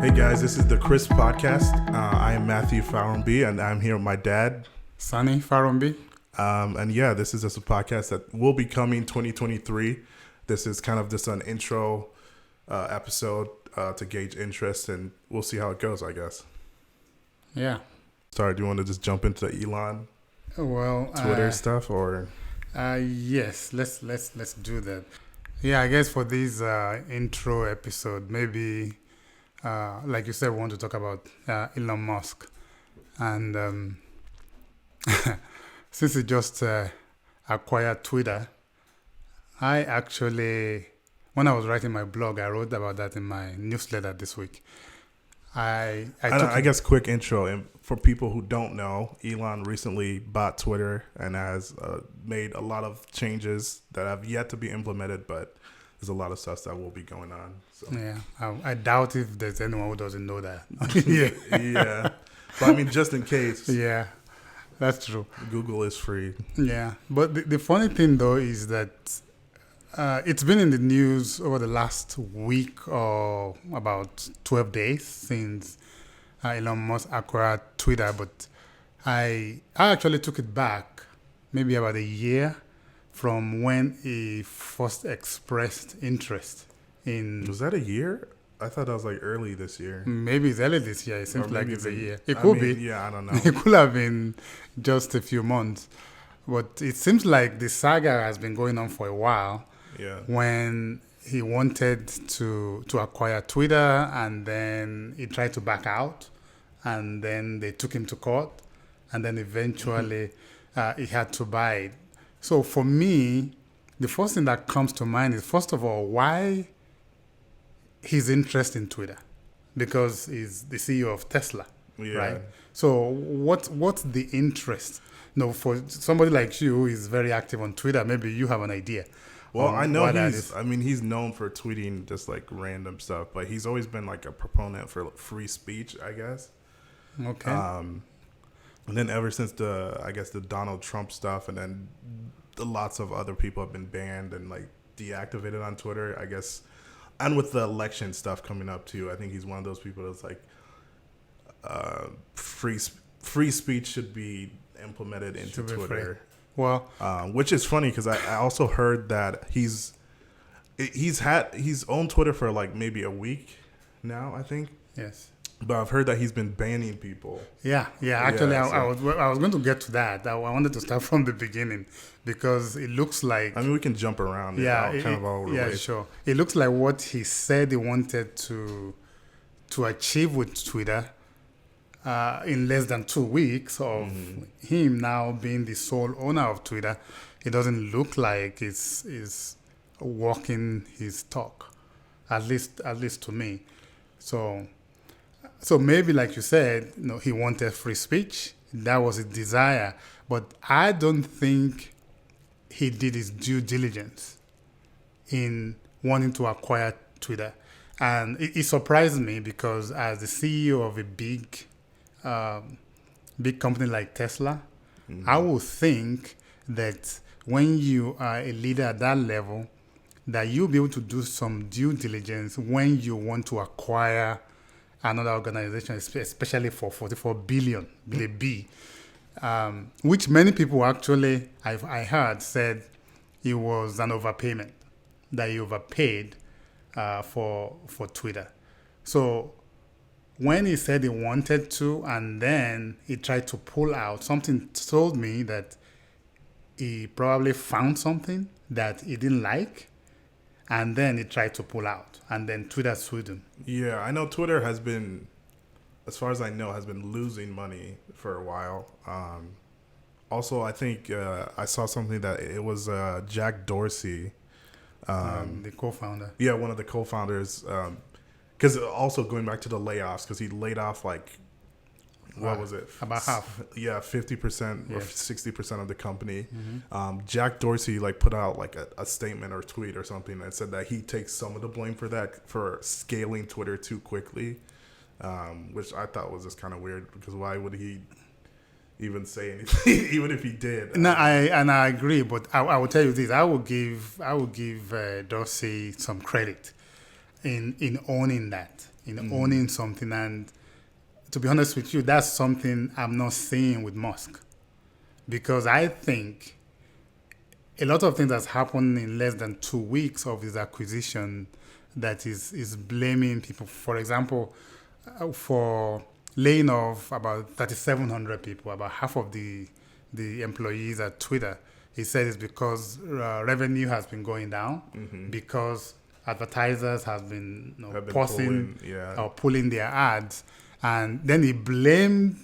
Hey guys, this is the Chris Podcast. I am Matthew Farumbi, and I'm here with my dad, Sunny Farumbi. And yeah, this is just a podcast that will be coming 2023. This is kind of just an intro episode to gauge interest, and we'll see how it goes, I guess. Yeah. Sorry, do you want to just jump into the Elon Twitter stuff, or? Yes, let's do that. Yeah, I guess for this intro episode, maybe like you said, we want to talk about Elon Musk, and since he just acquired Twitter, I actually, when I was writing my blog, I wrote about that in my newsletter this week. I guess quick intro, and for people who don't know, Elon recently bought Twitter and has made a lot of changes that have yet to be implemented, but there's a lot of stuff that will be going on. So. Yeah, I doubt if there's anyone who doesn't know that. Yeah, but I mean, just in case. Yeah, that's true. Google is free. Yeah, but the funny thing though is that it's been in the news over the last week or about 12 days since Elon Musk acquired Twitter, but I actually took it back maybe about a year from when he first expressed interest in... Was that a year? I thought that was like early this year. Maybe it's early this year. It seems like it's a year. It could be. Yeah, I don't know. It could have been just a few months. But it seems like the saga has been going on for a while. Yeah. When he wanted to acquire Twitter, and then he tried to back out, and then they took him to court, and then eventually he had to buy it. So for me, the first thing that comes to mind is, first of all, why his interest in Twitter? Because he's the CEO of Tesla, right? So what's the interest? No, for somebody like you who is very active on Twitter, maybe you have an idea. Well, I know he's known for tweeting just like random stuff, but he's always been like a proponent for free speech, I guess. Okay. And then ever since the Donald Trump stuff, and then lots of other people have been banned and like deactivated on Twitter, I guess. And with the election stuff coming up too, I think he's one of those people that's like, free speech should be implemented into Twitter. Well, which is funny because I also heard that he's owned Twitter for like maybe a week now, I think. Yes. But I've heard that he's been banning people. Yeah. Actually, I was going to get to that. I wanted to start from the beginning because it looks like... I mean, we can jump around. Yeah, Yeah, sure. It looks like what he said he wanted to achieve with Twitter in less than 2 weeks of him now being the sole owner of Twitter, it doesn't look like it's walking his talk, at least to me. So maybe, like you said, he wanted free speech. That was his desire. But I don't think he did his due diligence in wanting to acquire Twitter. And it surprised me because as the CEO of a big company like Tesla, I would think that when you are a leader at that level, that you'll be able to do some due diligence when you want to acquire another organization, especially for 44 billion, which many people actually, I heard, said it was an overpayment, that he overpaid for Twitter. So when he said he wanted to, and then he tried to pull out, something told me that he probably found something that he didn't like, and then he tried to pull out, and then Twitter sued him. Yeah, I know Twitter has been, as far as I know, has been losing money for a while. Also, I think I saw something that it was Jack Dorsey. The co-founder. Yeah, one of the co-founders. Because also going back to the layoffs, because he laid off like, what was it? About half. Yeah, 50% or 60% of the company. Mm-hmm. Jack Dorsey put out like a statement or tweet or something that said that he takes some of the blame for that, for scaling Twitter too quickly, which I thought was just kind of weird, because why would he even say anything, even if he did? No, I agree, but I will tell you this: I will give Dorsey some credit in owning that. in owning something. And to be honest with you, that's something I'm not seeing with Musk. Because I think a lot of things that's happened in less than 2 weeks of his acquisition that is blaming people. For example, for laying off about 3,700 people, about half of the employees at Twitter, he said it's because revenue has been going down because advertisers have been, Have been pausing pulling, yeah. or pulling their ads, and then he blamed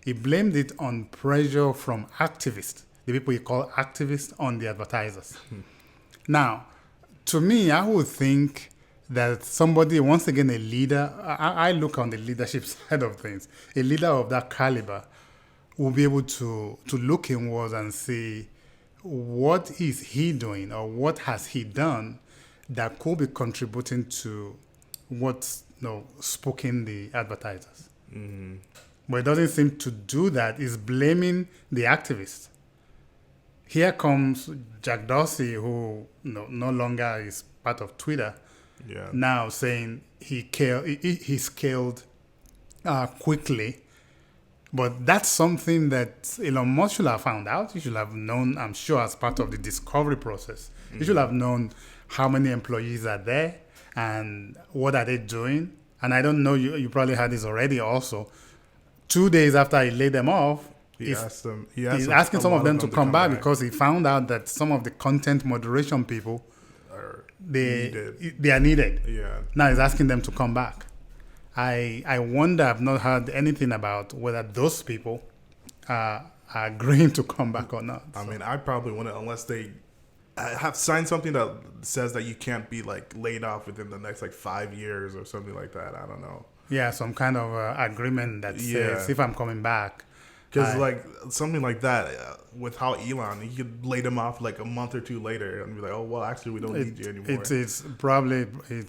it on pressure from activists, the people he called activists, on the advertisers. Now, to me, I would think that somebody, once again, a leader, I look on the leadership side of things, a leader of that caliber will be able to look inwards and see what is he doing or what has he done that could be contributing to what's spoken the advertisers. But it doesn't seem to do that. It's blaming the activists. Here comes Jack Dorsey, who no longer is part of Twitter, now saying he scaled quickly. But that's something that Elon Musk should have found out. He should have known, I'm sure, as part of the discovery process. He should have known how many employees are there and what are they doing. And I don't know, you probably had this already also. 2 days after he laid them off, he's asking some of them to come back because he found out that some of the content moderation people, they are needed. Yeah. Now he's asking them to come back. I wonder, I've not heard anything about whether those people are agreeing to come back or not. I mean, I probably wouldn't unless they have signed something that says that you can't be laid off within the next 5 years or something like that. I don't know. Yeah, some kind of agreement that says if I'm coming back. Because something like that, with how Elon, he could lay them off a month or two later and be like, oh, well, actually, we don't need you anymore. It's probably,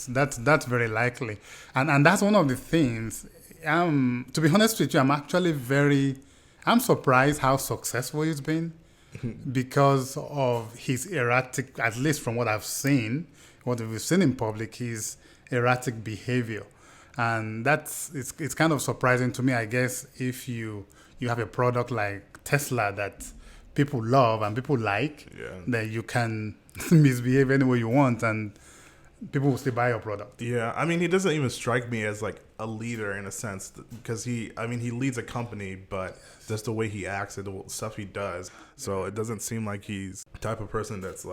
that's very likely. And that's one of the things, to be honest with you, I'm surprised how successful he's been because of his erratic, at least from what I've seen, what we've seen in public, his erratic behavior. And it's kind of surprising to me, I guess, if you have a product like Tesla that people love and people like, that you can misbehave any way you want and people will still buy your product. Yeah, I mean, he doesn't even strike me as a leader in a sense because he leads a company, but just the way he acts and the stuff he does. So it doesn't seem like he's the type of person that's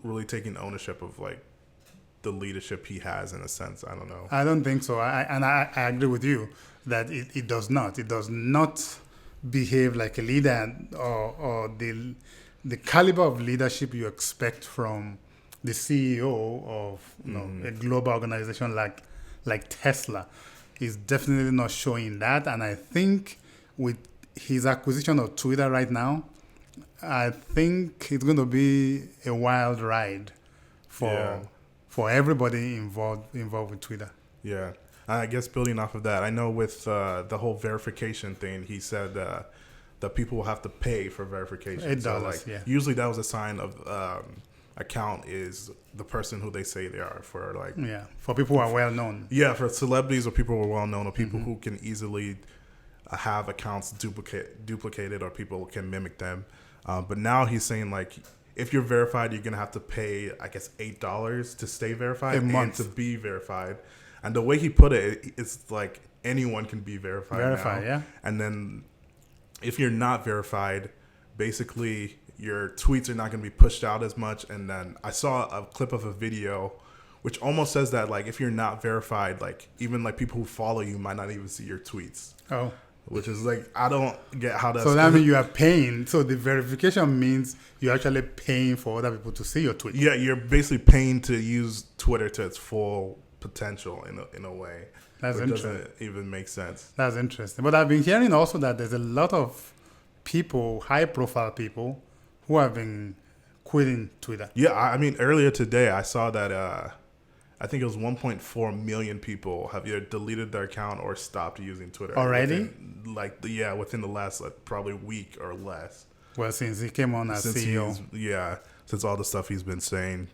really taking ownership of the leadership he has in a sense. I don't know. I don't think so. I agree with you that it does not. It does not behave like a leader or the caliber of leadership you expect from the CEO of a global organization like Tesla is definitely not showing that. And I think with his acquisition of Twitter right now, I think it's going to be a wild ride for everybody involved with Twitter. Yeah. I guess building off of that, I know with the whole verification thing, he said that people will have to pay for verification. $8, Usually that was a sign of account is the person who they say they are for for people who are well known. Yeah, for celebrities or people who are well known or people who can easily have accounts duplicated or people can mimic them. But now he's saying if you're verified, you're gonna have to pay, I guess, $8 to stay verified and to be verified. And the way he put it, it's anyone can be verified now. Yeah. And then if you're not verified, basically your tweets are not going to be pushed out as much. And then I saw a clip of a video which almost says that if you're not verified, even people who follow you might not even see your tweets. Oh. Which is I don't get how that's... So that means you are paying. So the verification means you're actually paying for other people to see your tweets. Yeah, you're basically paying to use Twitter to its full potential in a way. That's interesting. Doesn't even make sense. That's interesting. But I've been hearing also that there's a lot of people, high profile people, who have been quitting Twitter. Yeah, I mean, earlier today I saw that I think it was 1.4 million people have either deleted their account or stopped using Twitter already. Within the last probably week or less. Well, since he came on as CEO. Since all the stuff he's been saying.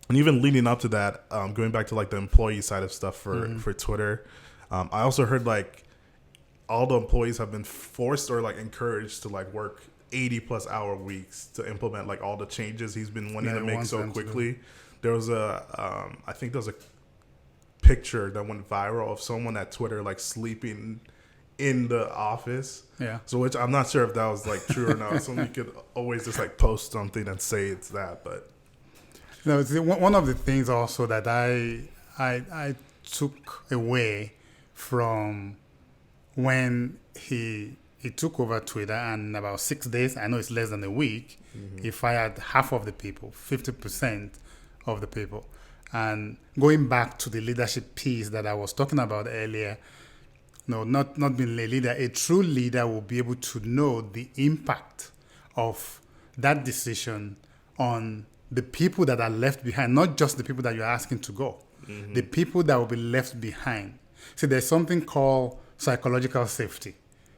And even leading up to that, going back to like the employee side of stuff for Twitter, I also heard like all the employees have been forced or like encouraged to like work 80+ hour weeks to implement like all the changes he's been wanting That to he make wants so them to do. quickly. There was I think there was a picture that went viral of someone at Twitter like sleeping in the office. Yeah. So which I'm not sure if that was like true or not. Somebody could always just like post something and say it's that, but No, see, one of the things also that I took away from when he took over Twitter, and about 6 days, I know it's less than a week, he fired half of the people, 50% of the people. And going back to the leadership piece that I was talking about earlier, no, not being a leader, a true leader will be able to know the impact of that decision on the people that are left behind, not just the people that you're asking to go, the people that will be left behind. See, there's something called psychological safety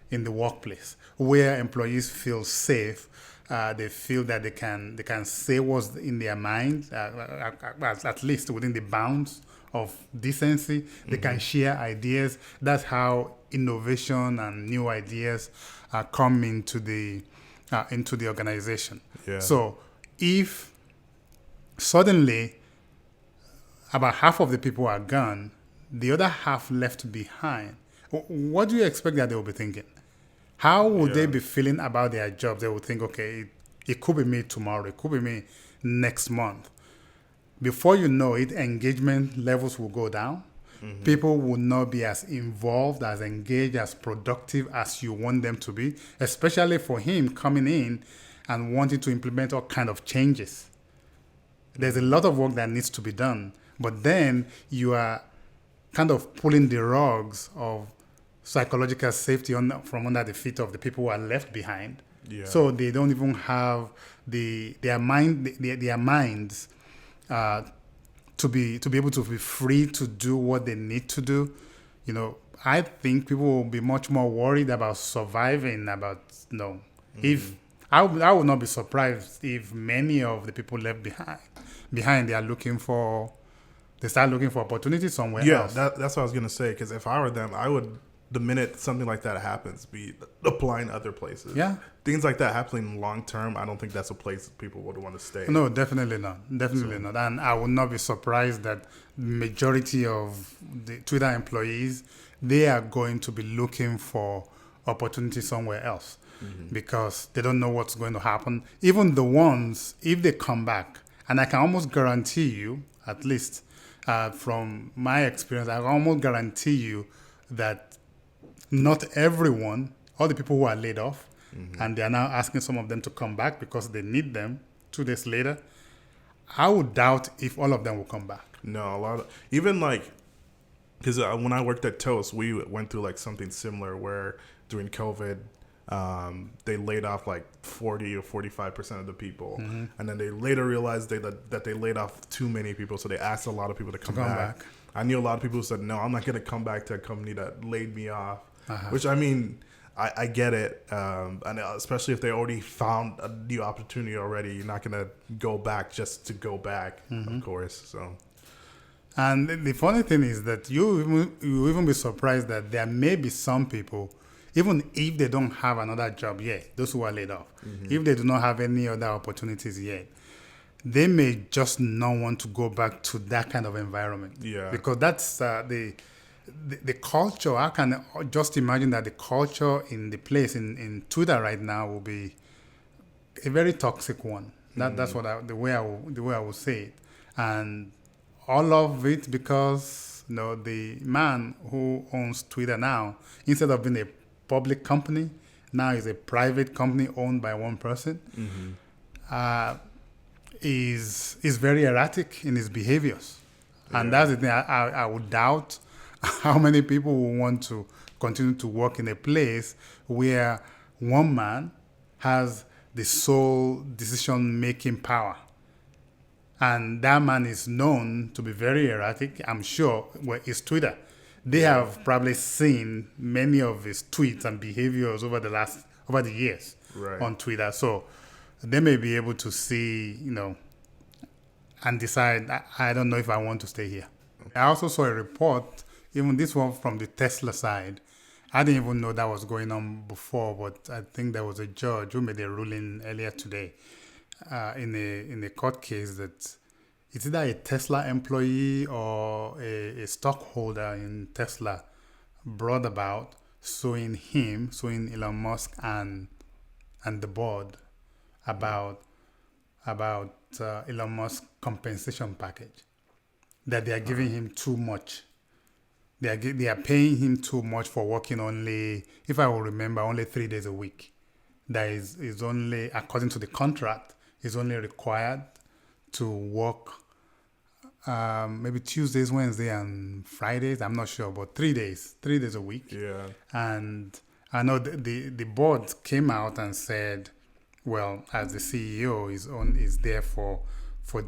in the workplace where employees feel safe. They feel that they can say what's in their mind, at least within the bounds of decency. They can share ideas. That's how innovation and new ideas come into the organization. yeah. So if suddenly about half of the people are gone, the other half left behind, what do you expect that they will be thinking? How would they Yeah. be feeling about their jobs? They would think, okay, it could be me tomorrow, it could be me next month. Before you know it, engagement levels will go down. People will not be as involved, as engaged, as productive as you want them to be, especially for him coming in and wanting to implement all kind of changes. There's a lot of work that needs to be done, but then you are kind of pulling the rugs of psychological safety from under the feet of the people who are left behind. Yeah. So they don't even have their minds to be able to be free to do what they need to do. You know, I think people will be much more worried about surviving. About if I would not be surprised if many of the people left behind they start looking for opportunities somewhere Yeah, else. that's what I was gonna say. Because if I were them, I would, the minute something like that happens, be applying other places. Yeah. Things like that happening long term, I don't think that's a place that people would want to stay. No, definitely not. Definitely not. And I would not be surprised that majority of the Twitter employees, they are going to be looking for opportunity somewhere else because they don't know what's going to happen. Even the ones, if they come back, and I can almost guarantee you, at least from my experience, I can almost guarantee you that not everyone, all the people who are laid off, and they are now asking some of them to come back because they need them 2 days later, I would doubt if all of them will come back. No, a lot of, even like, because when I worked at Toast, we went through like something similar where during COVID, they laid off like 40 or 45% of the people, and then they later realized that they laid off too many people, so they asked a lot of people to come back. I knew a lot of people who said, no, I'm not going to come back to a company that laid me off, which I mean, I get it, and especially if they already found a new opportunity already, you're not going to go back just to go back, of course. So, and the funny thing is that you even be surprised that there may be some people, even if they don't have another job yet, those who are laid off, if they do not have any other opportunities yet, they may just not want to go back to that kind of environment. Yeah. Because that's the culture. I can just imagine that the culture in the place in Twitter right now will be a very toxic one. That's what the way I would say it, and all of it because the man who owns Twitter now, instead of being a public company, now is a private company owned by one person. Is very erratic in his behaviors, and that's the thing. I would doubt how many people will want to continue to work in a place where one man has the sole decision-making power. And that man is known to be very erratic. I'm sure, well, it's Twitter. They have probably seen many of his tweets and behaviors over the years Right. on Twitter. So they may be able to see, and decide, I don't know if I want to stay here. I also saw a report, even this one from the Tesla side. I didn't even know that was going on before, but I think there was a judge who made a ruling earlier today in a court case that it's either a Tesla employee or a stockholder in Tesla brought about suing Elon Musk and the board about Elon Musk's compensation package, that they are giving him too much. They are paying him too much for working only, if I will remember, only 3 days a week. That is only, according to the contract, is only required to work maybe Tuesdays, Wednesdays, and Fridays. I'm not sure, but 3 days a week. Yeah. And I know the board came out and said, well, as the CEO is there for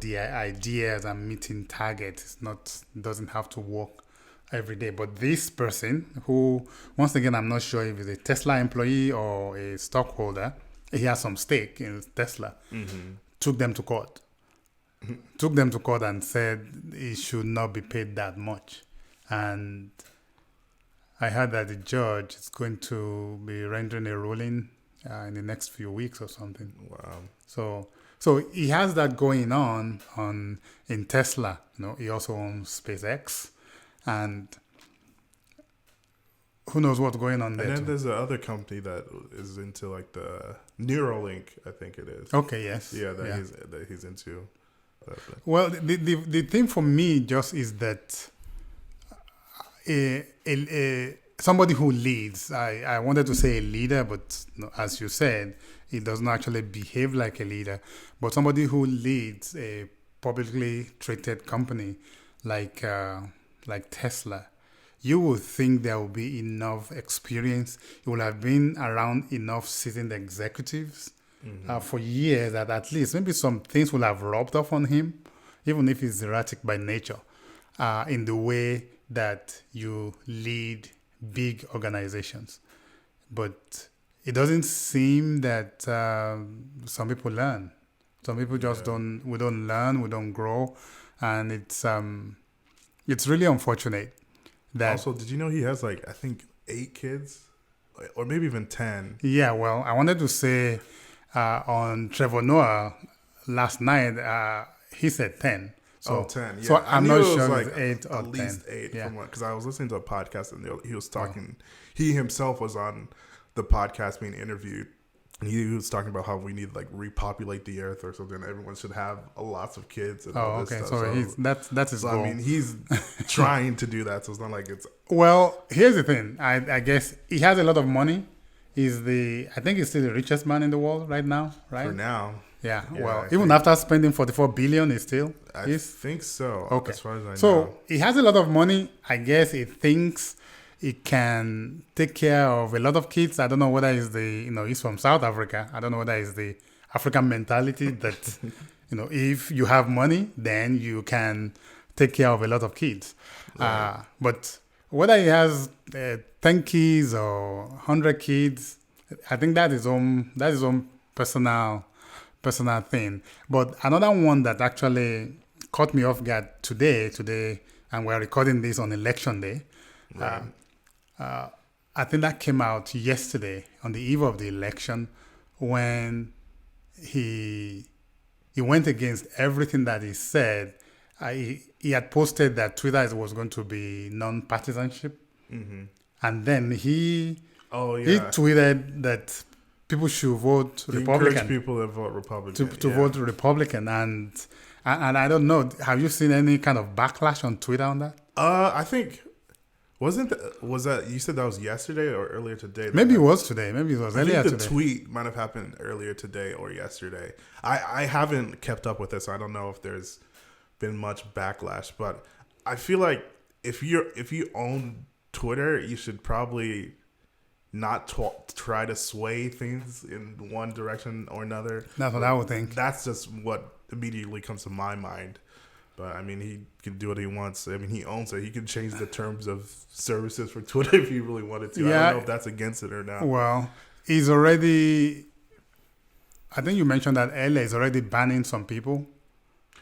the ideas and meeting targets. Doesn't have to work every day. But this person, who once again I'm not sure if he's a Tesla employee or a stockholder, he has some stake in Tesla, took them to court. Took them to court and said he should not be paid that much. And I heard that the judge is going to be rendering a ruling in the next few weeks or something. Wow. So he has that going on in Tesla. He also owns SpaceX, and who knows what's going on there. And then there's the other company that is into like the Neuralink, I think it is. Okay, yes. Yeah, that he's into. Well, the thing for me just is that somebody who leads, I wanted to say a leader, but as you said, he doesn't actually behave like a leader. But somebody who leads a publicly traded company like Tesla, you would think there will be enough experience. He will have been around enough seasoned executives for years that at least maybe some things will have rubbed off on him, even if he's erratic by nature, in the way that you lead big organizations. But it doesn't seem that some people learn. Some people just don't. We don't learn. We don't grow, and it's really unfortunate. That also, did you know he has like I think 8 kids, or maybe even 10? Yeah. Well, I wanted to say on Trevor Noah last night, he said 10. So, 10. Yeah. So I'm not sure like it's 8 or 10. At least 8. Yeah. Because I was listening to a podcast and he was talking. He himself was on the podcast being interviewed. And he was talking about how we need like repopulate the earth or something. Everyone should have lots of kids and all this stuff. So that's his goal. I mean, he's trying to do that. So it's not like it's. Well, here's the thing. I guess he has a lot of money. I think he's still the richest man in the world right now, right? For now. Yeah. Well, even after spending 44 billion, he's still. I think so. Okay. As far as I know. So he has a lot of money. I guess he thinks he can take care of a lot of kids. I don't know whether it's he's from South Africa. I don't know whether it's the African mentality that, if you have money, then you can take care of a lot of kids. Right. But whether he has 10 kids or 100 kids, I think that is his own personal thing. But another one that actually caught me off guard today, and we're recording this on election day. Right. I think that came out yesterday on the eve of the election when he went against everything that he said. He had posted that Twitter was going to be non-partisanship. Mm-hmm. And then he tweeted that people should vote Republican. Encourage people to vote Republican. To vote Republican. And I don't know, have you seen any kind of backlash on Twitter on that? I think... was that you said that was yesterday or earlier today? Maybe it was today. Maybe it was earlier today. The tweet might have happened earlier today or yesterday. I haven't kept up with it, so I don't know if there's been much backlash. But I feel like if you own Twitter, you should probably not try to sway things in one direction or another. That's what I would think. That's just what immediately comes to my mind. But, I mean, he can do what he wants. I mean, he owns it. He can change the terms of services for Twitter if he really wanted to. Yeah, I don't know if that's against it or not. Well, he's already... I think you mentioned that earlier. He's already banning some people.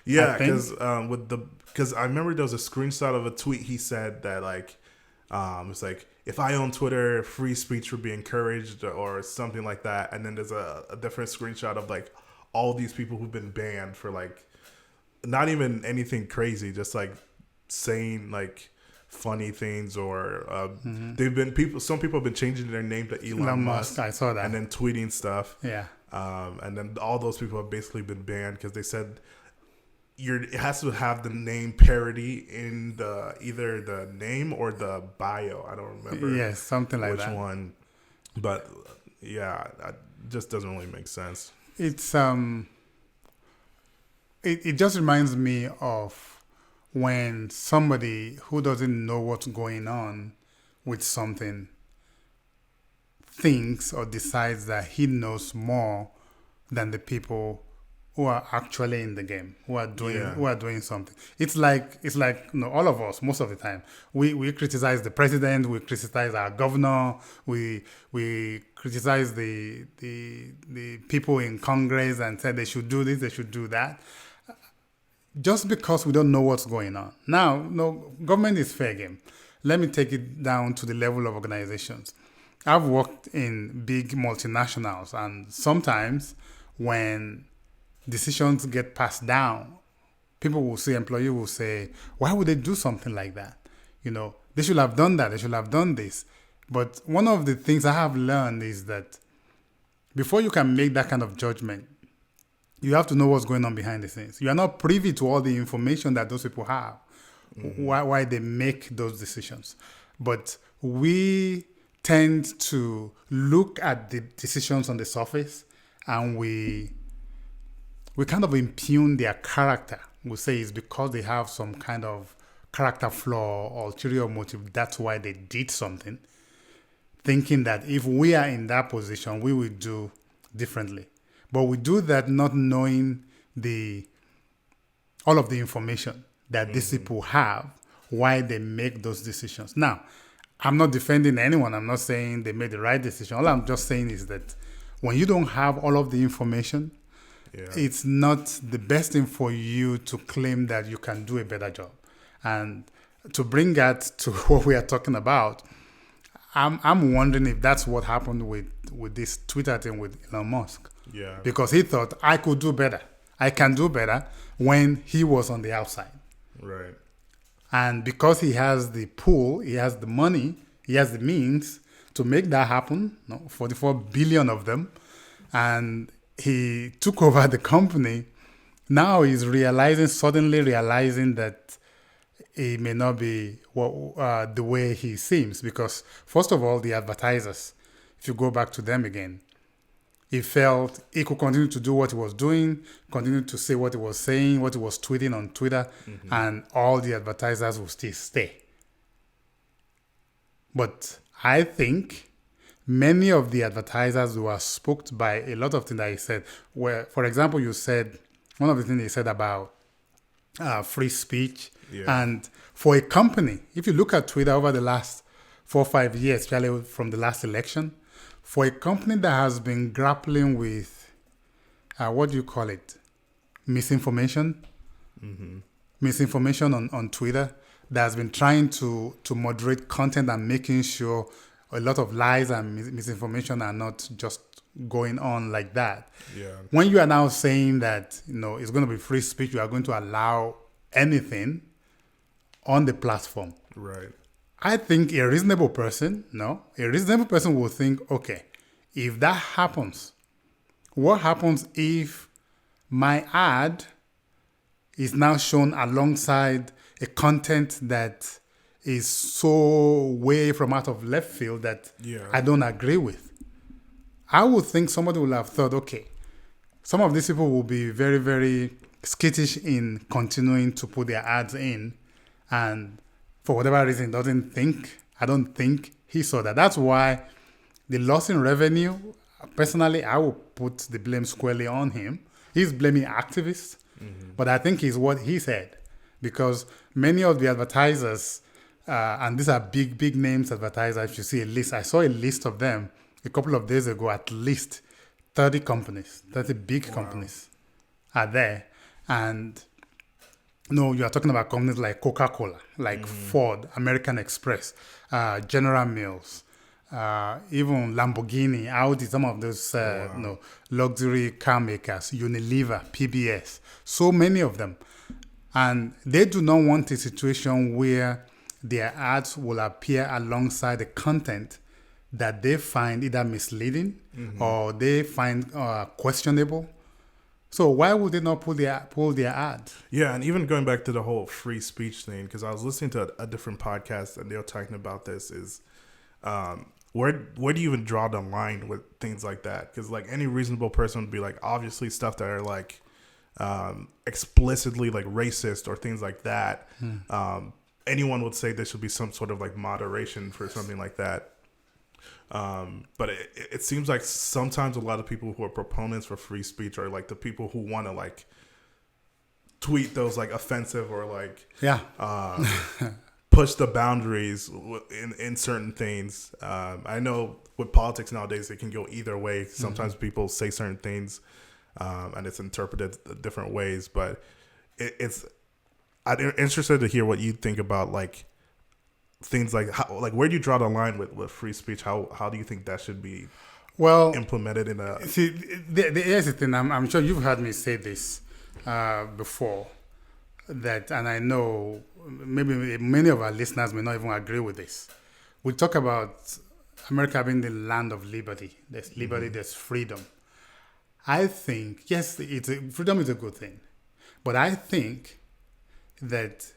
I Yeah, think. because I remember there was a screenshot of a tweet he said that like it's like if I own Twitter, free speech would be encouraged or something like that. And then there's a different screenshot of like all these people who've been banned for like not even anything crazy, just like saying like funny things or they've been people. Some people have been changing their name to Elon Elon Musk, Musk I saw and that. then tweeting stuff. Yeah. And then all those people have basically been banned because they said it has to have the name parody in the either the name or the bio. I don't remember Yes, something like which that. one, but yeah, that just doesn't really make sense. It's it just reminds me of when somebody who doesn't know what's going on with something thinks or decides that he knows more than the people who are actually in the game, Yeah. who are doing something. It's like all of us most of the time. We criticize the president, we criticize our governor, we criticize the people in Congress and say they should do this, they should do that. Just because we don't know what's going on. Now, no, government is fair game. Let me take it down to the level of organizations. I've worked in big multinationals, and sometimes when decisions get passed down, people will say, employee will say, why would they do something like that? They should have done that. They should have done this. But one of the things I have learned is that before you can make that kind of judgment, you have to know what's going on behind the scenes. You are not privy to all the information that those people have, why they make those decisions. But we tend to look at the decisions on the surface and we kind of impugn their character. We say it's because they have some kind of character flaw or ulterior motive. That's why they did something, thinking that if we are in that position, we will do differently. But we do that not knowing all of the information that these people have, why they make those decisions. Now, I'm not defending anyone. I'm not saying they made the right decision. All I'm just saying is that when you don't have all of the information, Yeah. it's not the best thing for you to claim that you can do a better job. And to bring that to what we are talking about, I'm wondering if that's what happened with this Twitter thing with Elon Musk. Yeah. Because he thought, I could do better. I can do better when he was on the outside. Right. And because he has the pool, he has the money, he has the means to make that happen, 44 billion of them, and he took over the company. Now he's suddenly realizing that it may not be the way he seems. Because, first of all, the advertisers, if you go back to them again, he felt he could continue to do what he was doing, continue to say what he was saying, what he was tweeting on Twitter, and all the advertisers will still stay. But I think many of the advertisers were spooked by a lot of things that he said. Where, for example, you said, one of the things he said about free speech. Yeah. And for a company, if you look at Twitter over the last 4 or 5 years, especially from the last election, for a company that has been grappling with, what do you call it? Misinformation. Misinformation on Twitter, that has been trying to moderate content and making sure a lot of lies and misinformation are not just going on like that. Yeah. When you are now saying that it's going to be free speech, you are going to allow anything on the platform. Right. I think a reasonable person will think, okay, if that happens, what happens if my ad is now shown alongside a content that is so way from out of left field that I don't agree with? I would think somebody will have thought, okay, some of these people will be very, very skittish in continuing to put their ads in, and for whatever reason, I don't think he saw that. That's why the loss in revenue, personally, I will put the blame squarely on him. He's blaming activists, but I think it's what he said, because many of the advertisers, and these are big, big names advertisers, if you see a list, I saw a list of them a couple of days ago, at least 30 companies, 30 big companies are there. And No, you are talking about companies like Coca-Cola, like Ford, American Express, General Mills, even Lamborghini, Audi, some of those Oh, wow. luxury car makers, Unilever, PBS, so many of them. And they do not want a situation where their ads will appear alongside the content that they find either misleading Hmm. or they find questionable. So why would they not pull their ad? Yeah, and even going back to the whole free speech thing, because I was listening to a different podcast and they were talking about this is where do you even draw the line with things like that? Because like any reasonable person would be like, obviously stuff that are like explicitly like racist or things like that. Anyone would say there should be some sort of like moderation for something like that. But it seems like sometimes a lot of people who are proponents for free speech are like the people who want to like tweet those like offensive or like Yeah. push the boundaries in certain things. I know with politics nowadays, it can go either way. Sometimes people say certain things and it's interpreted different ways, but it's I'm interested to hear what you think about like things like how, like where do you draw the line with free speech? How do you think that should be Well, implemented in a see, here's the thing. I'm sure you've heard me say this before. That, and I know maybe many of our listeners may not even agree with this. We talk about America being the land of liberty. There's liberty, there's freedom. I think, yes, freedom is a good thing. But I think that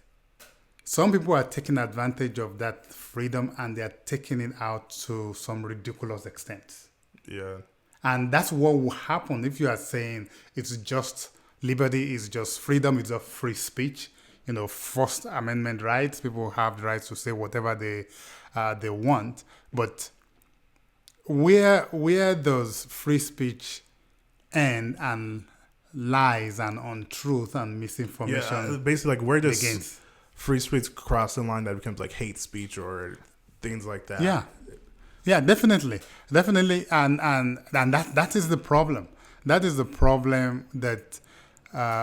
some people are taking advantage of that freedom and they're taking it out to some ridiculous extent. yeah. And that's what will happen if you are saying it's just liberty, is just freedom, it's just free speech. First Amendment rights. People have the right to say whatever they want. But where does free speech end and lies and untruth and Yeah, misinformation basically like where does begins? free speech cross the line that becomes like hate speech or things like that? Yeah, yeah, definitely, and that is the problem. That is the problem that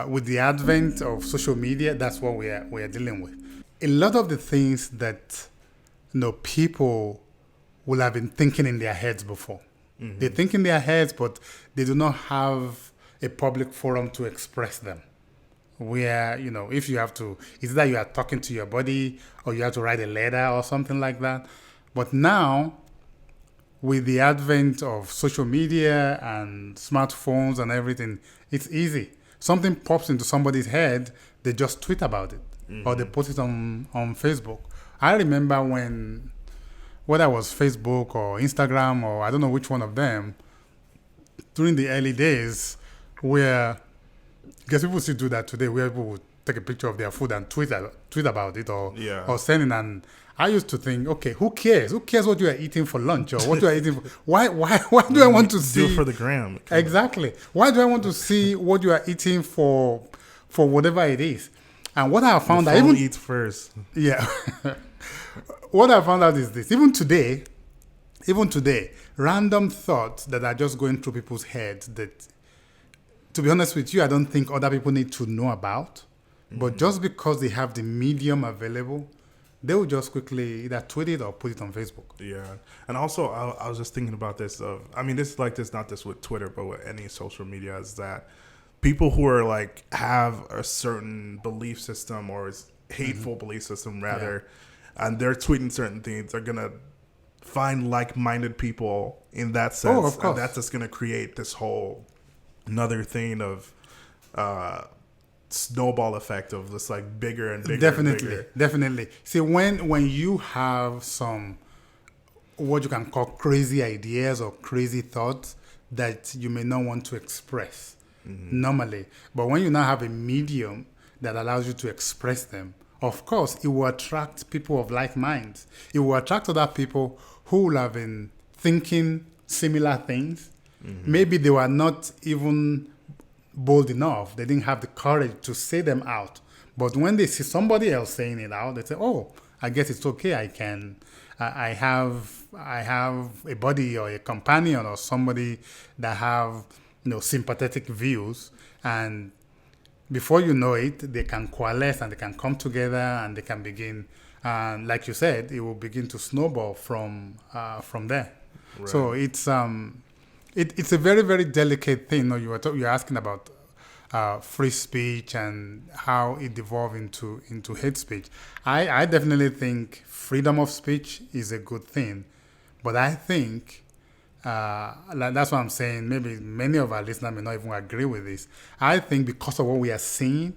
with the advent of social media, that's what we are dealing with. A lot of the things that people will have been thinking in their heads before. They think in their heads, but they do not have a public forum to express them. Where, if you have to, it's that you are talking to your buddy or you have to write a letter or something like that. But now, with the advent of social media and smartphones and everything, it's easy. Something pops into somebody's head, they just tweet about it or they post it on Facebook. I remember when, whether it was Facebook or Instagram or I don't know which one of them, during the early days, where, because people still do that today, where people would take a picture of their food and tweet about it Yeah. or send it. And I used to think, okay, who cares? Who cares what you are eating for lunch or what you are eating for? Why do I want to Do see it for the gram. exactly? Why do I want to see what you are eating for whatever it is? And what I have The found out, phone even eats first. yeah, what I found out is this: even today, random thoughts that are just going through people's heads that, to be honest with you, I don't think other people need to know about. But just because they have the medium available, they will just quickly either tweet it or put it on Facebook. Yeah, and also I was just thinking about this. I mean, this is like this, not just with Twitter, but with any social media, is that people who are like have a certain belief system or is hateful belief system rather, and they're tweeting certain things, are gonna find like-minded people in that sense, Oh, of course. and that's just gonna create this whole another thing of snowball effect of just like bigger and bigger. Definitely, and bigger. definitely. See, when you have some what you can call crazy ideas or crazy thoughts that you may not want to express normally, but when you now have a medium that allows you to express them, of course, it will attract people of like minds. It will attract other people who will have been thinking similar things. Maybe they were not even bold enough. They didn't have the courage to say them out. But when they see somebody else saying it out, they say, "Oh, I guess it's okay. I have a buddy or a companion or somebody that have sympathetic views, and before you know it, they can coalesce and they can come together and they can begin. And like you said, it will begin to snowball from there. Right. So it's a very, very delicate thing. You know, you're asking about free speech and how it devolved into hate speech. I definitely think freedom of speech is a good thing, but I think that's what I'm saying. Maybe many of our listeners may not even agree with this. I think because of what we are seeing,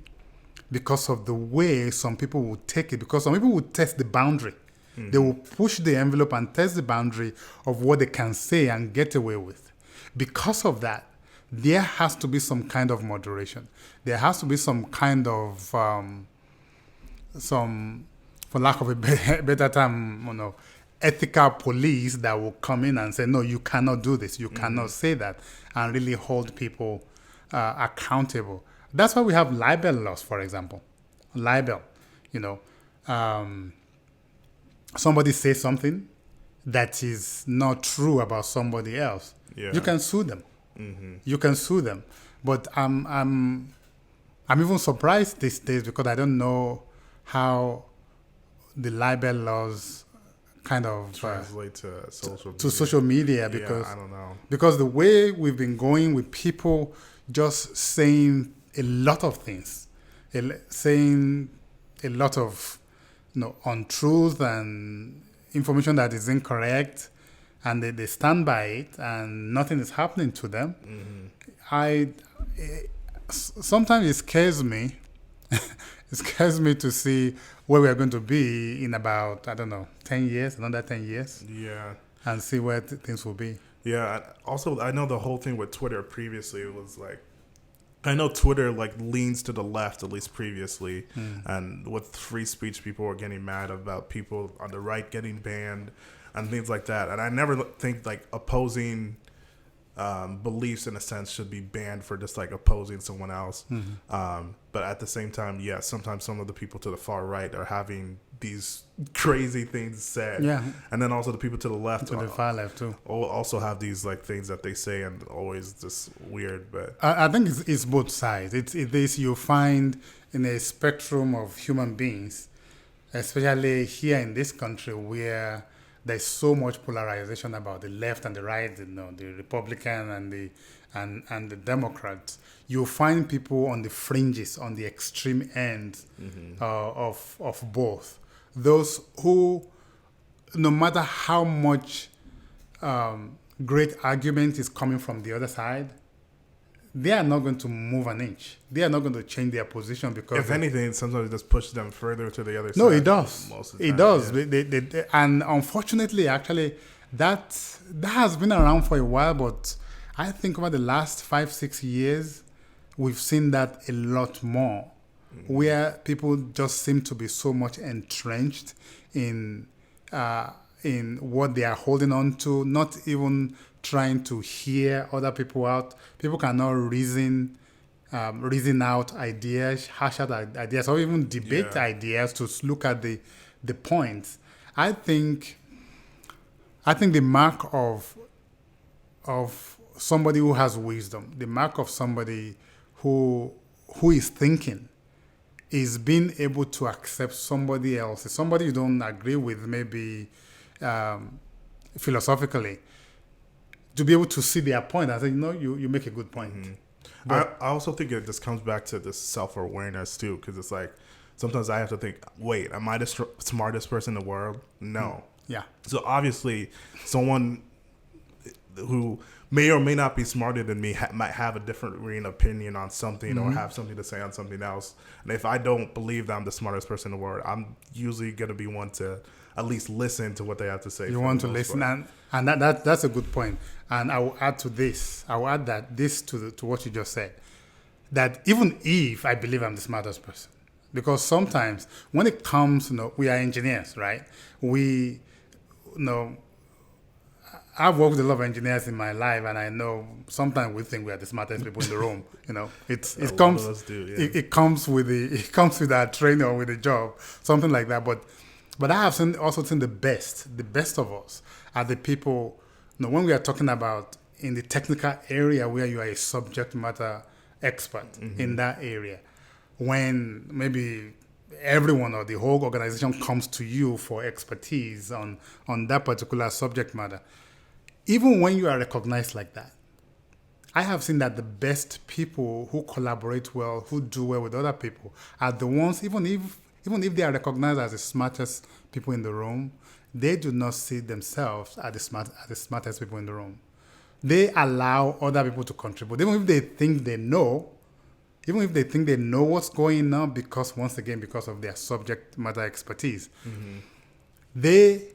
because of the way some people will take it, because some people will test the boundary. They will push the envelope and test the boundary of what they can say and get away with. Because of that, there has to be some kind of moderation. There has to be some kind of, for lack of a better term, ethical police that will come in and say, no, you cannot do this. You cannot say that, and really hold people accountable. That's why we have libel laws, for example. Libel, somebody says something that is not true about somebody else. Yeah. You can sue them. You can sue them. But I'm even surprised these days because I don't know how the libel laws kind of translate to social media. Social media because I don't know. Because the way we've been going with people just saying a lot of things, saying a lot of untruth and information that is incorrect, and they stand by it and nothing is happening to them. Sometimes it scares me. It scares me to see where we are going to be in about, 10 years, another 10 years. Yeah. And see where things will be. Yeah. Also, I know the whole thing with Twitter previously was like, I know Twitter leans to the left, at least previously. And with free speech, people were getting mad about people on the right getting banned and things like that. And I never think opposing beliefs in a sense should be banned for just opposing someone else. But at the same time, yeah, sometimes some of the people to the far right are having these crazy things said. Yeah. And then also the people to the left. To the far left too. Also have these things that they say and always just weird. But I think it's both sides. It is you find in a spectrum of human beings, especially here in this country where there's so much polarization about the left and the right, the Republican and the Democrats. You find people on the fringes, on the extreme ends of both. Those who, no matter how much great argument is coming from the other side, they are not going to move an inch. They are not going to change their position because... If anything, sometimes it just pushes them further to the other side. No, it does. Most of the time, it does. Yeah. And unfortunately, actually, that has been around for a while, but I think over the last 5-6 years, we've seen that a lot more, where people just seem to be so much entrenched in what they are holding on to, not even trying to hear other people out. People cannot reason out ideas, hash out ideas, or even debate ideas to look at the points. I think the mark of somebody who has wisdom, the mark of somebody who is thinking, is being able to accept somebody else, somebody you don't agree with, maybe philosophically, to be able to see their point and say, you make a good point. I also think it just comes back to this self-awareness too, because it's sometimes I have to think, wait, am I the smartest person in the world? No. Yeah. So obviously someone who may or may not be smarter than me might have a different opinion on something or have something to say on something else. And if I don't believe that I'm the smartest person in the world, I'm usually going to be one to at least listen to what they have to say. You want to listen, and that's a good point. And I will add to this. I will add that this to what you just said. That even if I believe I'm the smartest person, because sometimes when it comes, we are engineers, right? I've worked with a lot of engineers in my life, and I know sometimes we think we are the smartest people in the room. It comes with our training or with the job, something like that. But I have also seen the best of us are the people. When we are talking about in the technical area where you are a subject matter expert in that area, when maybe everyone or the whole organization comes to you for expertise on that particular subject matter, even when you are recognized like that, I have seen that the best people who collaborate well, who do well with other people, are the ones, even if they are recognized as the smartest people in the room, they do not see themselves as the smartest people in the room. They allow other people to contribute, even if they think they know, what's going on, because once again, because of their subject matter expertise. They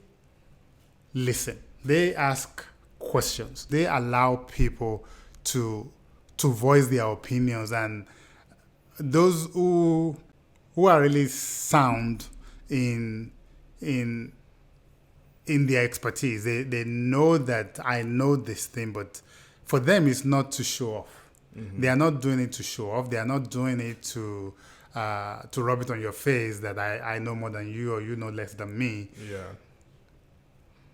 listen. They ask questions. They allow people to voice their opinions, and those who are really sound in their expertise, they know that I know this thing, but for them it's not to show off. They are not doing it to show off. They are not doing it to rub it on your face that I know more than you or you know less than me. Yeah.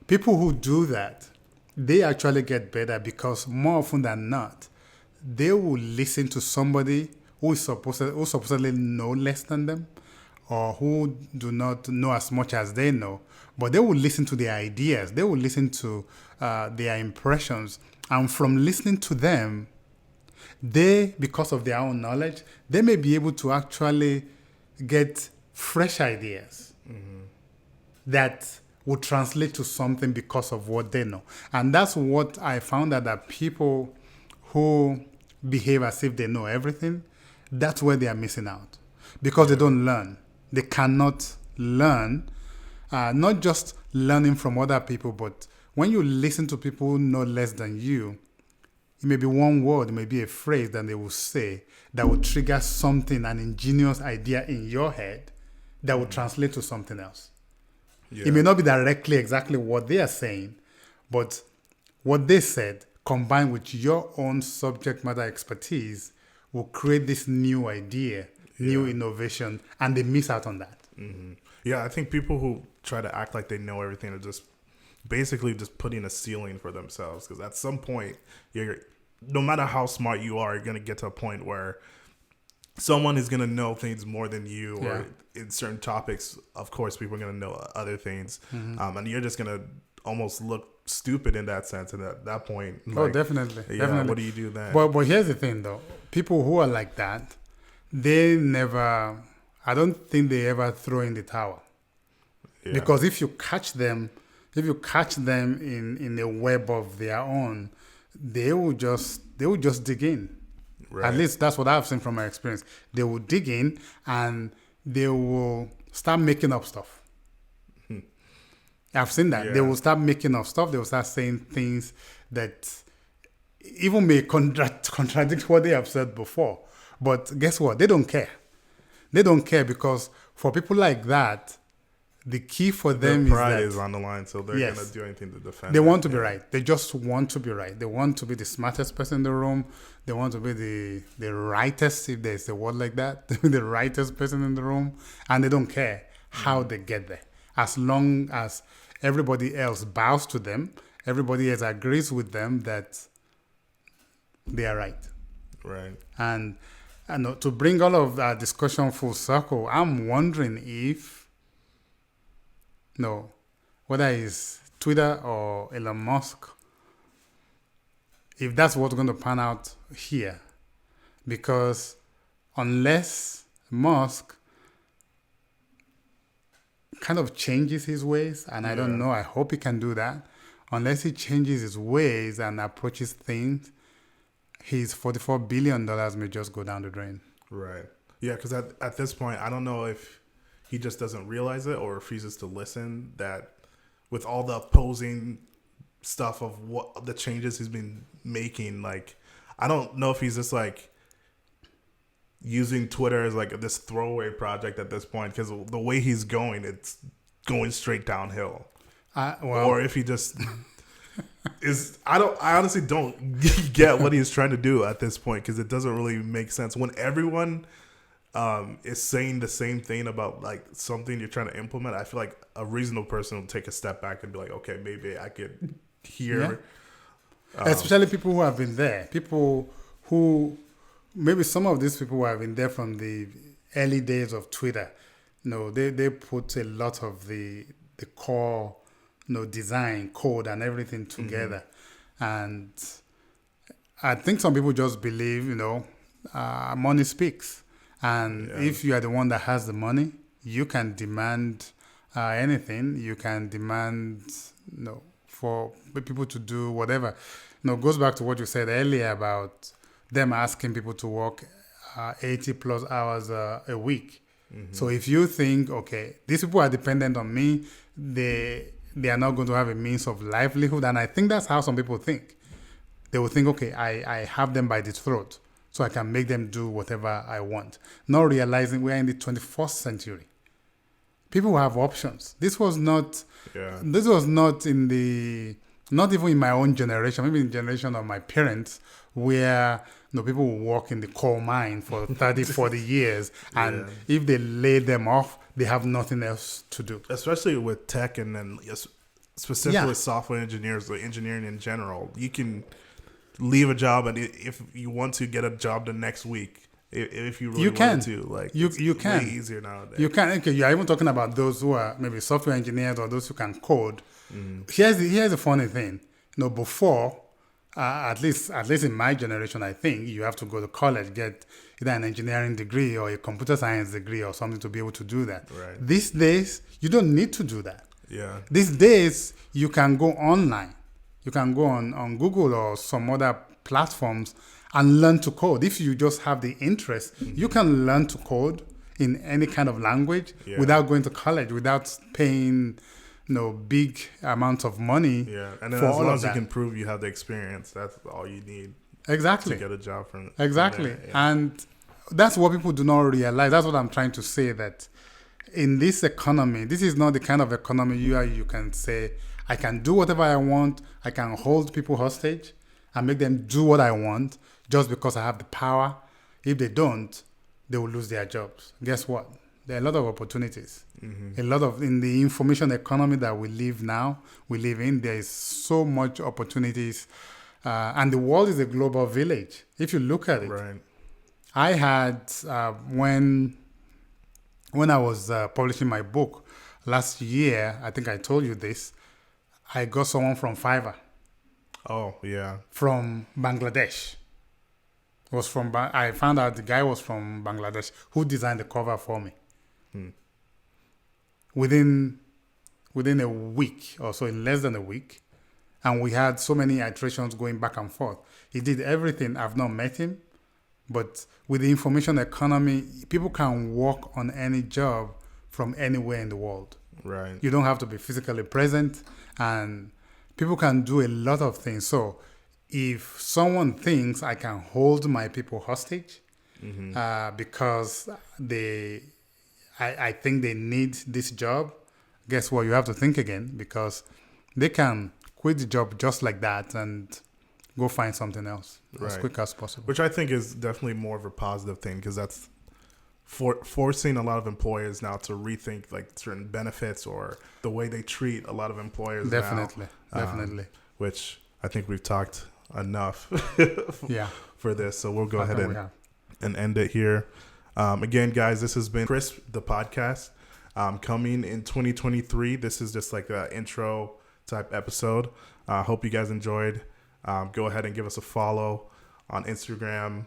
People who do that, they actually get better, because more often than not, they will listen to somebody who supposedly know less than them, or who do not know as much as they know, but they will listen to their ideas. They will listen to their impressions, and from listening to them, they, because of their own knowledge, they may be able to actually get fresh ideas that will translate to something because of what they know. And that's what I found out, that people who behave as if they know everything, that's where they are missing out, because they don't learn. They cannot learn, not just learning from other people, but when you listen to people who know less than you, it may be one word, it may be a phrase that they will say that will trigger something, an ingenious idea in your head that will translate to something else. Yeah. It may not be directly exactly what they are saying, but what they said combined with your own subject matter expertise will create this new idea, new innovation, and they miss out on that. Yeah, I think people who try to act like they know everything are just basically just putting a ceiling for themselves, because at some point, no matter how smart you are, you're going to get to a point where someone is going to know things more than you, or in certain topics, of course, people are going to know other things. And you're just going to almost look stupid in that sense. And at that point, definitely. Yeah, definitely. What do you do then? But here's the thing, though. People who are like that, I don't think they ever throw in the towel. Yeah. Because if you catch them in a web of their own, they will just dig in. Right. At least that's what I've seen from my experience. They will dig in and they will start making up stuff. I've seen that. Yeah. They will start making up stuff. They will start saying things that even may contradict what they have said before. But guess what? They don't care. They don't care, because for people like that, the key for them their pride is on the line, so they're going to do anything to defend. They want to be right. They just want to be right. They want to be the smartest person in the room. They want to be the rightest, if there's a word like that, the rightest person in the room. And they don't care how they get there. As long as everybody else bows to them, everybody else agrees with them that they are right. Right. And to bring all of that discussion full circle, I'm wondering whether it's Twitter or Elon Musk, if that's what's going to pan out here. Because unless Musk kind of changes his ways, and I don't know, I hope he can do that. Unless he changes his ways and approaches things, his $44 billion may just go down the drain. Right. Yeah, because at this point, I don't know if he just doesn't realize it or refuses to listen, that with all the opposing stuff of what the changes he's been making, like, I don't know if he's just like using Twitter as like this throwaway project at this point, because the way he's going, it's going straight downhill. Or if he just I honestly don't get what he's trying to do at this point, because it doesn't really make sense when everyone is saying the same thing about like something you're trying to implement. I feel like a reasonable person will take a step back and be like, okay, maybe I could hear. Especially people who have been there. People who, maybe some of these people who have been there from the early days of Twitter, they put a lot of the core, design, code, and everything together. And I think some people just believe, money speaks. And if you are the one that has the money, you can demand anything. You can demand, for people to do whatever. It goes back to what you said earlier about them asking people to work 80 plus hours a week. So if you think, okay, these people are dependent on me, they are not going to have a means of livelihood. And I think that's how some people think. They will think, okay, I have them by the throat, so I can make them do whatever I want. Not realizing we're in the 21st century. People have options. This was not not even in my own generation, maybe in the generation of my parents, where people will work in the coal mine for 30, 40 years, and if they lay them off, they have nothing else to do. Especially with tech and then specifically software engineers, or engineering in general. You can leave a job, and if you want to get a job the next week, if you really want to, like, you can. Way easier nowadays. You can. Okay, you're even talking about those who are maybe software engineers or those who can code. Here's the funny thing. Before, at least in my generation, I think you have to go to college, get either an engineering degree or a computer science degree or something to be able to do that. Right. These days, you don't need to do that. Yeah. These days, you can go online. You can go on Google or some other platforms and learn to code. If you just have the interest, you can learn to code in any kind of language without going to college, without paying big amounts of money. Yeah, and then as long as you can prove you have the experience, that's all you need. Exactly. To get a job from exactly. From there, yeah. And that's what people do not realize. That's what I'm trying to say, that in this economy, this is not the kind of economy you can say, I can do whatever I want. I can hold people hostage and make them do what I want just because I have the power. If they don't, they will lose their jobs. Guess what? There are a lot of opportunities. A lot of, in the information economy that we live in, there is so much opportunities. And the world is a global village. If you look at it, right. I had, when I was publishing my book last year, I think I told you this, I got someone from Fiverr. Oh, yeah. From Bangladesh. I found out the guy was from Bangladesh who designed the cover for me. Within a week or so, in less than a week, and we had so many iterations going back and forth. He did everything. I've not met him, but with the information economy, people can work on any job from anywhere in the world. Right. You don't have to be physically present, and people can do a lot of things. So if someone thinks I can hold my people hostage because I think they need this job, guess what? You have to think again, because they can quit the job just like that and go find something else as quick as possible. Which I think is definitely more of a positive thing, because that's forcing a lot of employers now to rethink like certain benefits or the way they treat a lot of employers. Definitely. Which I think we've talked enough for this. So we'll go ahead and end it here. Again, guys, this has been Chris, the podcast. Coming in 2023. This is just like an intro type episode. Hope you guys enjoyed. Go ahead and give us a follow on Instagram,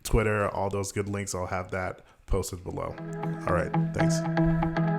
Twitter, all those good links. I'll have that posted below. All right. Thanks.